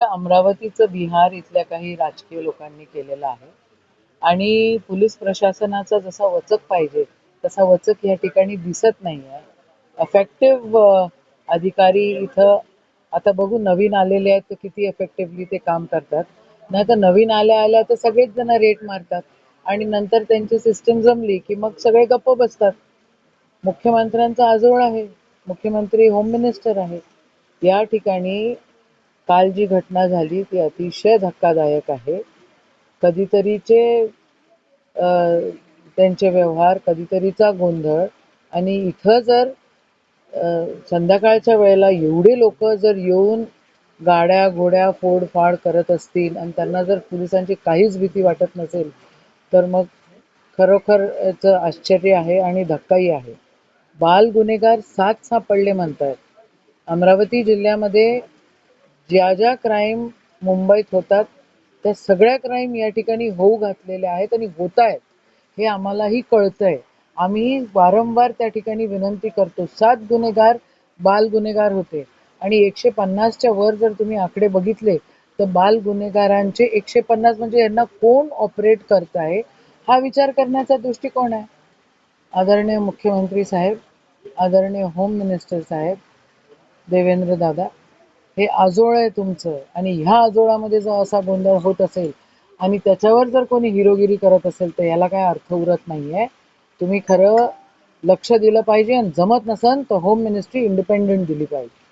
अमरावतीचं बिहार इथल्या काही राजकीय लोकांनी केलेलं आहे आणि पोलीस प्रशासनाचा जसा वचक पाहिजे तसा वचक या ठिकाणी दिसत नाही आहे. इफेक्टिव्ह अधिकारी इथं आता बघू, नवीन आलेले आहेत तर किती इफेक्टिव्हली ते काम करतात. नाही तर नवीन आल्या आल्या तर सगळेच जण रेट मारतात आणि नंतर त्यांची सिस्टीम जमली की मग सगळे गप्प बसतात. मुख्यमंत्र्यांचा आजोळ आहे, मुख्यमंत्री होम मिनिस्टर आहे. या ठिकाणी काल जी घटना झाली ती अतिशय धक्कादायक आहे. कधीतरीचे अ, त्यांचे व्यवहार, कधीतरीचा गोंधळ आणि इथं जर संध्याकाळच्या वेळेला एवढे लोक जर येऊन गाड्या घोड्या फोडफाड करत असतील आणि त्यांना जर पोलिसांची काहीच भीती वाटत नसेल तर मग खरोखरच आश्चर्य आहे आणि धक्काही आहे. बाल गुन्हेगार 7 सापडले म्हणतायत. अमरावती जिल्ह्यामध्ये ज्या ज्या क्राईम मुंबईत होतात त्या सगळ्या क्राईम या ठिकाणी होऊ घातलेल्या आहेत आणि होत आहेत हे आम्हालाही कळतंय. आम्ही वारंवार त्या ठिकाणी विनंती करतो. 7 गुन्हेगार बाल गुन्हेगार होते आणि 150च्या वर जर तुम्ही आकडे बघितले तर बाल गुन्हेगारांचे 150 म्हणजे यांना कोण ऑपरेट करताय हा विचार करण्याचा दृष्टिकोन आहे. आदरणीय मुख्यमंत्री साहेब, आदरणीय होम मिनिस्टर साहेब, देवेंद्र दादा, हे आजोळ आहे तुमचं आणि ह्या आजोळामध्ये जर असा गोंधळ होत असेल आणि त्याच्यावर जर कोणी हिरोगिरी करत असेल तर याला काय अर्थ उरत नाहीये. तुम्ही खरं लक्ष दिलं पाहिजे आणि जमत नसेल तर होम मिनिस्ट्री इंडिपेंडेंट दिली पाहिजे.